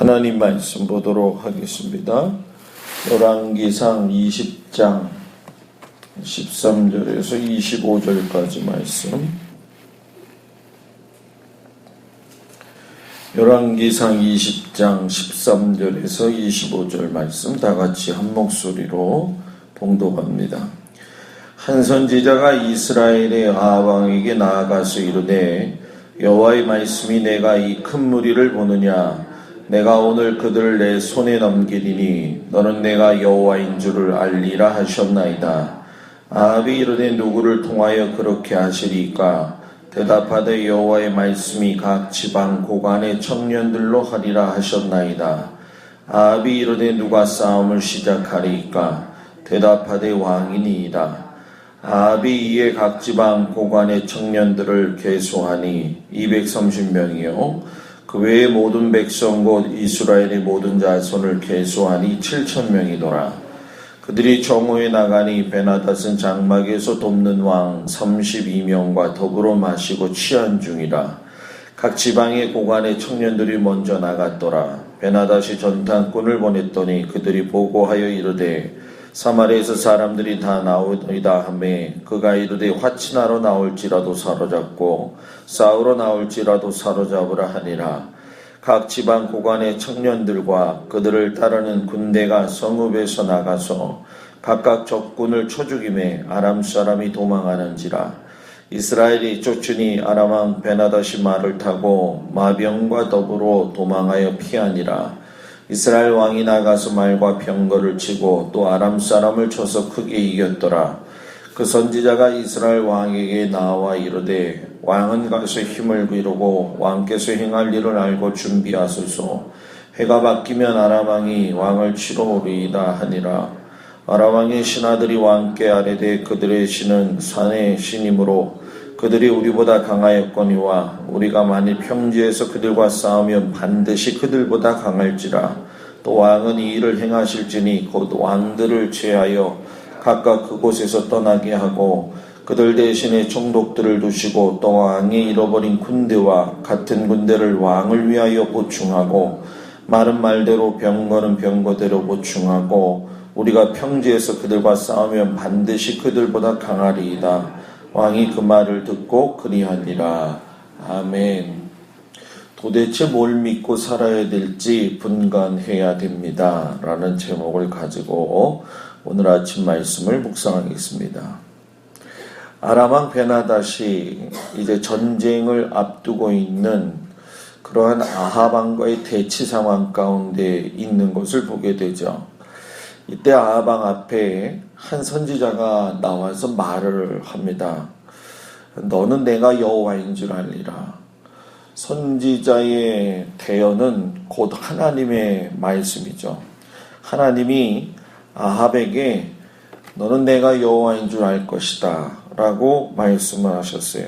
하나님 말씀 보도록 하겠습니다. 열왕기상 20장 13절에서 25절까지 말씀. 열왕기상 20장 13절에서 25절 말씀 다 같이 한 목소리로 봉독합니다. 한 선지자가 이스라엘의 아합 왕에게 나아가서 이르되 여호와의 말씀이 내가 이 큰 무리를 보느냐 내가 오늘 그들을 내 손에 넘기리니 너는 내가 여호와인 줄을 알리라 하셨나이다. 아합이 이르되 누구를 통하여 그렇게 하시리까? 대답하되 여호와의 말씀이 각 지방 고관의 청년들로 하리라 하셨나이다. 아합이 이르되 누가 싸움을 시작하리까? 대답하되 왕이니이다. 아합이 이에 각 지방 고관의 청년들을 계수하니 230명이요 그 외의 모든 백성 곧 이스라엘의 모든 자손을 계수하니 7,000명이더라. 그들이 정오에 나가니 베나닷은 장막에서 돕는 왕 32명과 더불어 마시고 취한 중이라. 각 지방의 고관의 청년들이 먼저 나갔더라. 베나닷이 전탄꾼을 보냈더니 그들이 보고하여 이르되 사마리아에서 사람들이 다 나오리다 하매 그가 이르되 화친하러 나올지라도 사로잡고 싸우러 나올지라도 사로잡으라 하니라. 각 지방 고관의 청년들과 그들을 따르는 군대가 성읍에서 나가서 각각 적군을 쳐 죽이매 아람 사람이 도망하는지라. 이스라엘이 쫓으니 아람 왕 베나닷이 말을 타고 마병과 더불어 도망하여 피하니라. 이스라엘 왕이 나가서 말과 병거를 치고 또 아람 사람을 쳐서 크게 이겼더라. 그 선지자가 이스라엘 왕에게 나와 이르되 왕은 가서 힘을 기르고 왕께서 행할 일을 알고 준비하소서. 해가 바뀌면 아람 왕이 왕을 치러 오리이다 하니라. 아람 왕의 신하들이 왕께 아뢰되 그들의 신은 산의 신이므로 그들이 우리보다 강하였거니와 우리가 만일 평지에서 그들과 싸우면 반드시 그들보다 강할지라. 또 왕은 이 일을 행하실지니 곧 왕들을 제하여 각각 그곳에서 떠나게 하고 그들 대신에 총독들을 두시고 또 왕이 잃어버린 군대와 같은 군대를 왕을 위하여 보충하고 말은 말대로 병거는 병거대로 보충하고 우리가 평지에서 그들과 싸우면 반드시 그들보다 강하리이다. 왕이 그 말을 듣고 그리하니라. 아멘. 도대체 뭘 믿고 살아야 될지 분간해야 됩니다. 라는 제목을 가지고 오늘 아침 말씀을 묵상하겠습니다. 아람 왕 베나닷이 이제 전쟁을 앞두고 있는 그러한 아합 왕과의 대치 상황 가운데 있는 것을 보게 되죠. 이때 아합 왕 앞에 한 선지자가 나와서 말을 합니다. 너는 내가 여호와인 줄 알리라. 선지자의 대언은 곧 하나님의 말씀이죠. 하나님이 아합에게 너는 내가 여호와인 줄 알 것이다 라고 말씀을 하셨어요.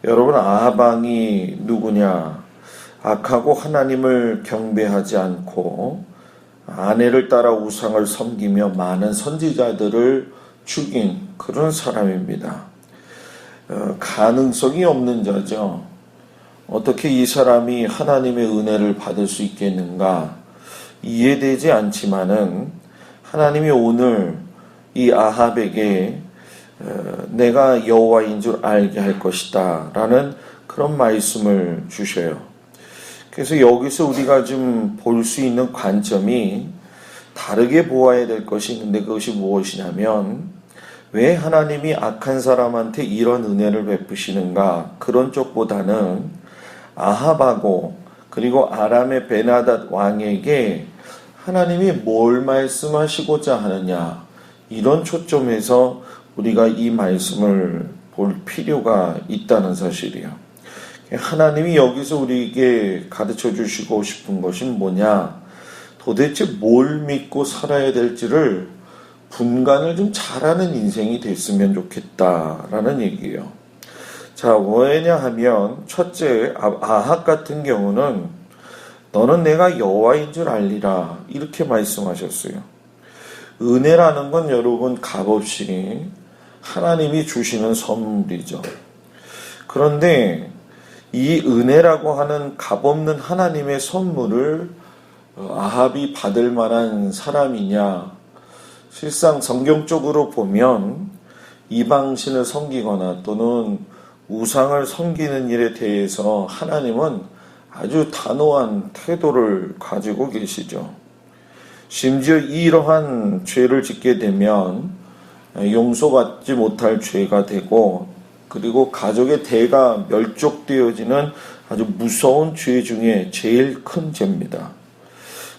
여러분, 아합 왕이 누구냐? 악하고 하나님을 경배하지 않고 아내를 따라 우상을 섬기며 많은 선지자들을 죽인 그런 사람입니다. 가능성이 없는 자죠. 어떻게 이 사람이 하나님의 은혜를 받을 수 있겠는가 이해되지 않지만은 하나님이 오늘 이 아합에게 내가 여호와인 줄 알게 할 것이다 라는 그런 말씀을 주셔요. 그래서 여기서 우리가 좀 볼 수 있는 관점이 다르게 보아야 될 것이 있는데 그것이 무엇이냐면 왜 하나님이 악한 사람한테 이런 은혜를 베푸시는가 그런 쪽보다는 아합하고 그리고 아람의 베나닷 왕에게 하나님이 뭘 말씀하시고자 하느냐 이런 초점에서 우리가 이 말씀을 볼 필요가 있다는 사실이에요. 하나님이 여기서 우리에게 가르쳐 주시고 싶은 것이 뭐냐? 도대체 뭘 믿고 살아야 될지를 분간을 좀 잘하는 인생이 됐으면 좋겠다라는 얘기예요. 자, 왜냐 하면 첫째, 아합 같은 경우는 너는 내가 여호와인 줄 알리라 이렇게 말씀하셨어요. 은혜라는 건 여러분 값없이 하나님이 주시는 선물이죠. 그런데 이 은혜라고 하는 값없는 하나님의 선물을 아합이 받을 만한 사람이냐? 실상 성경적으로 보면 이방신을 섬기거나 또는 우상을 섬기는 일에 대해서 하나님은 아주 단호한 태도를 가지고 계시죠. 심지어 이러한 죄를 짓게 되면 용서받지 못할 죄가 되고, 그리고 가족의 대가 멸족되어지는 아주 무서운 죄 중에 제일 큰 죄입니다.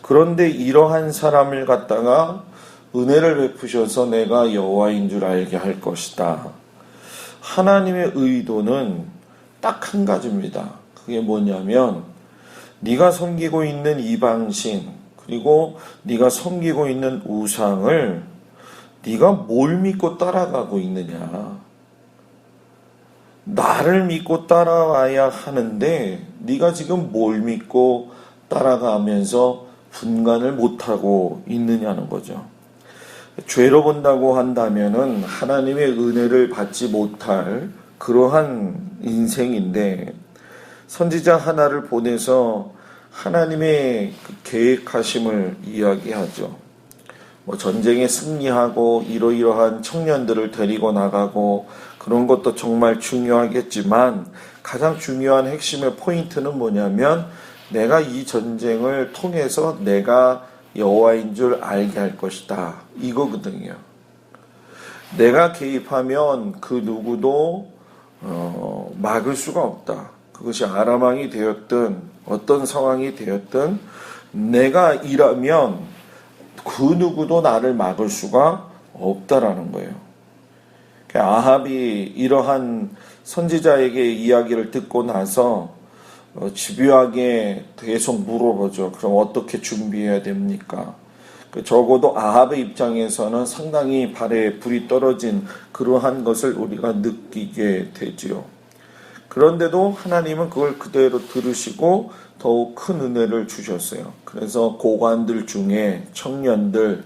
그런데 이러한 사람을 갖다가 은혜를 베푸셔서 내가 여호와인 줄 알게 할 것이다. 하나님의 의도는 딱 한 가지입니다. 그게 뭐냐면 네가 섬기고 있는 이방신, 그리고 네가 섬기고 있는 우상을 네가 뭘 믿고 따라가고 있느냐. 나를 믿고 따라와야 하는데 네가 지금 뭘 믿고 따라가면서 분간을 못하고 있느냐는 거죠. 죄로 본다고 한다면은 하나님의 은혜를 받지 못할 그러한 인생인데, 선지자 하나를 보내서 하나님의 그 계획하심을 이야기하죠. 전쟁에 승리하고 이러이러한 청년들을 데리고 나가고 그런 것도 정말 중요하겠지만, 가장 중요한 핵심의 포인트는 뭐냐면 내가 이 전쟁을 통해서 내가 여호와인 줄 알게 할 것이다, 이거거든요. 내가 개입하면 그 누구도 막을 수가 없다. 그것이 아람 왕이 되었든 어떤 상황이 되었든 내가 일하면 그 누구도 나를 막을 수가 없다라는 거예요. 아합이 이러한 선지자에게 이야기를 듣고 나서 집요하게 계속 물어보죠. 그럼 어떻게 준비해야 됩니까? 적어도 아합의 입장에서는 상당히 발에 불이 떨어진 그러한 것을 우리가 느끼게 되지요. 그런데도 하나님은 그걸 그대로 들으시고 더욱 큰 은혜를 주셨어요. 그래서 고관들 중에 청년들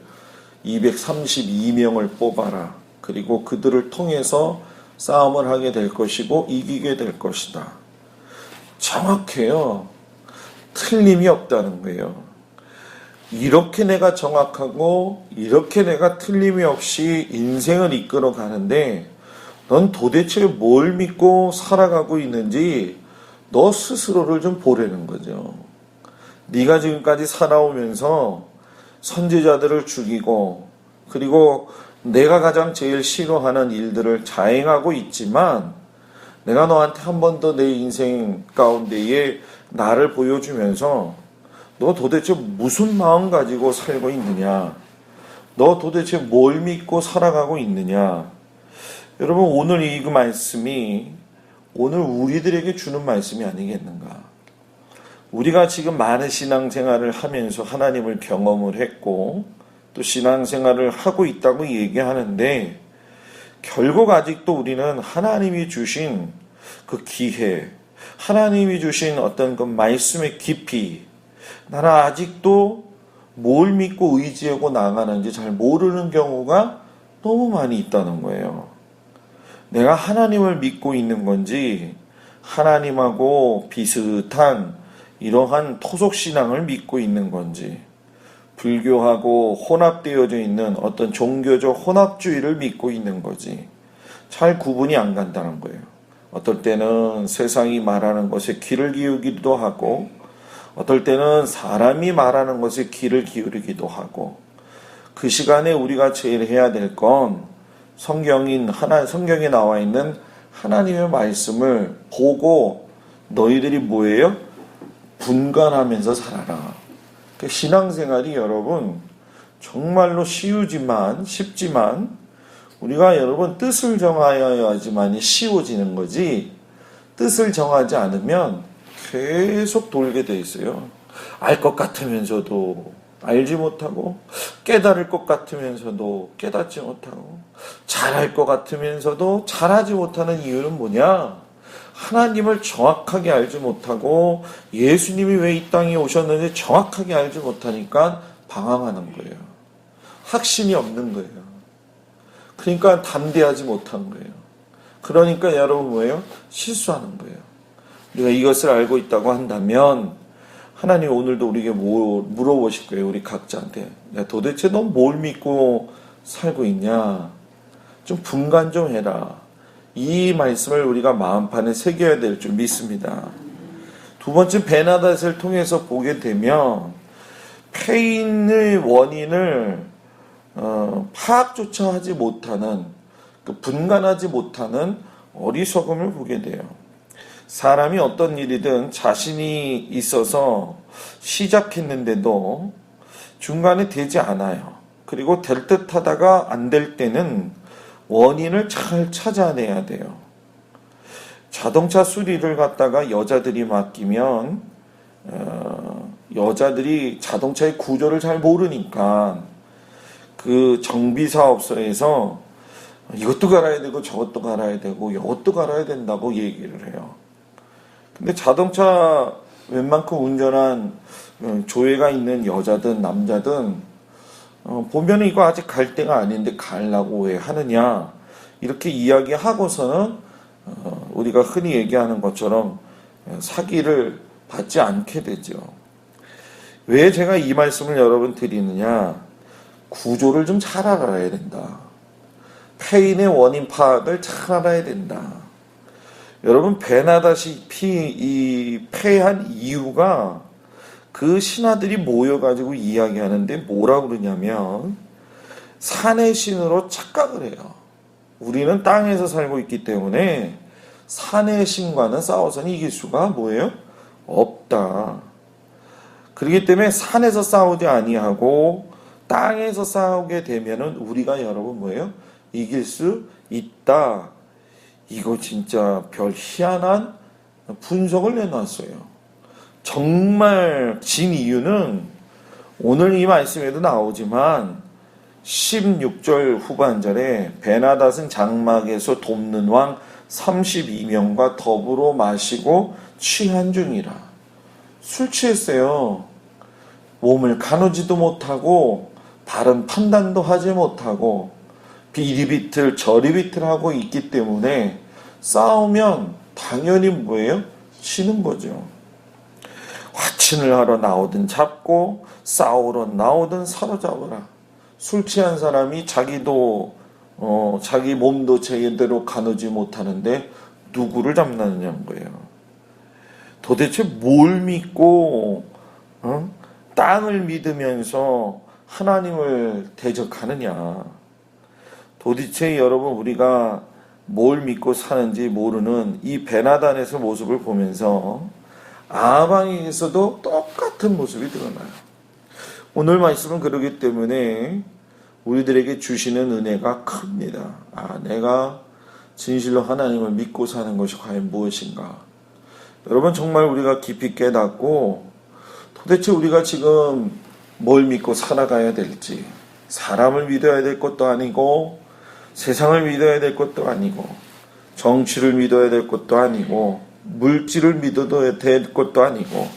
232명을 뽑아라. 그리고 그들을 통해서 싸움을 하게 될 것이고 이기게 될 것이다. 정확해요. 틀림이 없다는 거예요. 이렇게 내가 정확하고 이렇게 내가 틀림이 없이 인생을 이끌어 가는데 넌 도대체 뭘 믿고 살아가고 있는지 너 스스로를 좀 보라는 거죠. 네가 지금까지 살아오면서 선지자들을 죽이고, 그리고 내가 가장 제일 싫어하는 일들을 자행하고 있지만 내가 너한테 한 번 더 내 인생 가운데에 나를 보여주면서 너 도대체 무슨 마음 가지고 살고 있느냐? 너 도대체 뭘 믿고 살아가고 있느냐? 여러분, 오늘 이 말씀이 오늘 우리들에게 주는 말씀이 아니겠는가? 우리가 지금 많은 신앙생활을 하면서 하나님을 경험을 했고 또 신앙생활을 하고 있다고 얘기하는데, 결국 아직도 우리는 하나님이 주신 그 기회, 하나님이 주신 어떤 그 말씀의 깊이, 나는 아직도 뭘 믿고 의지하고 나가는지 잘 모르는 경우가 너무 많이 있다는 거예요. 내가 하나님을 믿고 있는 건지 하나님하고 비슷한 이러한 토속신앙을 믿고 있는 건지, 불교하고 혼합되어져 있는 어떤 종교적 혼합주의를 믿고 있는 거지 잘 구분이 안 간다는 거예요. 어떨 때는 세상이 말하는 것에 귀를 기울이기도 하고, 어떨 때는 사람이 말하는 것에 귀를 기울이기도 하고, 그 시간에 우리가 제일 해야 될 건 성경에 나와 있는 하나님의 말씀을 보고 너희들이 뭐예요? 분간하면서 살아라. 신앙생활이 여러분 정말로 쉽지만 우리가 여러분 뜻을 정하여야지만 쉬워지는 거지, 뜻을 정하지 않으면 계속 돌게 돼 있어요. 알 것 같으면서도 알지 못하고, 깨달을 것 같으면서도 깨닫지 못하고, 잘할 것 같으면서도 잘하지 못하는 이유는 뭐냐? 하나님을 정확하게 알지 못하고 예수님이 왜 이 땅에 오셨는지 정확하게 알지 못하니까 방황하는 거예요. 확신이 없는 거예요. 그러니까 담대하지 못한 거예요. 그러니까 여러분 뭐예요? 실수하는 거예요. 우리가 이것을 알고 있다고 한다면 하나님 오늘도 우리에게 물어보실 거예요. 우리 각자한테. 야, 도대체 너 뭘 믿고 살고 있냐? 좀 분간 좀 해라. 이 말씀을 우리가 마음판에 새겨야 될 줄 믿습니다. 두 번째, 베나닷을 통해서 보게 되면 패인의 원인을 파악조차 하지 못하는, 분간하지 못하는 어리석음을 보게 돼요. 사람이 어떤 일이든 자신이 있어서 시작했는데도 중간에 되지 않아요. 그리고 될 듯 하다가 안 될 때는 원인을 잘 찾아내야 돼요. 자동차 수리를 갖다가 여자들이 맡기면 여자들이 자동차의 구조를 잘 모르니까 그 정비사업소에서 이것도 갈아야 되고 저것도 갈아야 되고 이것도 갈아야 된다고 얘기를 해요. 근데 자동차 웬만큼 운전한 조회가 있는 여자든 남자든 보면 이거 아직 갈 때가 아닌데 가려고 왜 하느냐 이렇게 이야기하고서는 우리가 흔히 얘기하는 것처럼 사기를 받지 않게 되죠. 왜 제가 이 말씀을 여러분 드리느냐, 구조를 좀 잘 알아야 된다. 패인의 원인 파악을 잘 알아야 된다. 여러분, 베나닷이 이 패한 이유가 그 신하들이 모여가지고 이야기하는데 뭐라고 그러냐면 산의 신으로 착각을 해요. 우리는 땅에서 살고 있기 때문에 산의 신과는 싸워서는 이길 수가 뭐예요? 없다. 그렇기 때문에 산에서 싸우지 아니하고 땅에서 싸우게 되면은 우리가 여러분 뭐예요? 이길 수 있다. 이거 진짜 별 희한한 분석을 내놨어요. 정말 진 이유는 오늘 이 말씀에도 나오지만 16절 후반절에 베나닷은 장막에서 돕는 왕 32명과 더불어 마시고 취한 중이라. 술 취했어요. 몸을 가누지도 못하고 바른 판단도 하지 못하고 이리 비틀 저리 비틀 하고 있기 때문에 싸우면 당연히 뭐예요? 치는 거죠. 화친을 하러 나오든 잡고 싸우러 나오든 사로잡으라. 술 취한 사람이 자기도 자기 몸도 제대로 가누지 못하는데 누구를 잡느냐는 거예요. 도대체 뭘 믿고 땅을 믿으면서 하나님을 대적하느냐. 도대체 여러분 우리가 뭘 믿고 사는지 모르는 이 베나닷의 모습을 보면서 아방에게서도 똑같은 모습이 드러나요. 오늘 말씀은 그러기 때문에 우리들에게 주시는 은혜가 큽니다. 내가 진실로 하나님을 믿고 사는 것이 과연 무엇인가. 여러분 정말 우리가 깊이 깨닫고 도대체 우리가 지금 뭘 믿고 살아가야 될지, 사람을 믿어야 될 것도 아니고 세상을 믿어야 될 것도 아니고 정치를 믿어야 될 것도 아니고 물질을 믿어도 될 것도 아니고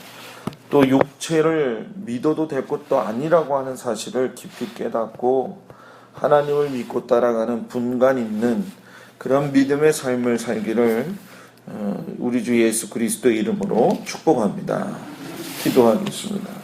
또 육체를 믿어도 될 것도 아니라고 하는 사실을 깊이 깨닫고 하나님을 믿고 따라가는 분간 있는 그런 믿음의 삶을 살기를 우리 주 예수 그리스도 이름으로 축복합니다. 기도하겠습니다.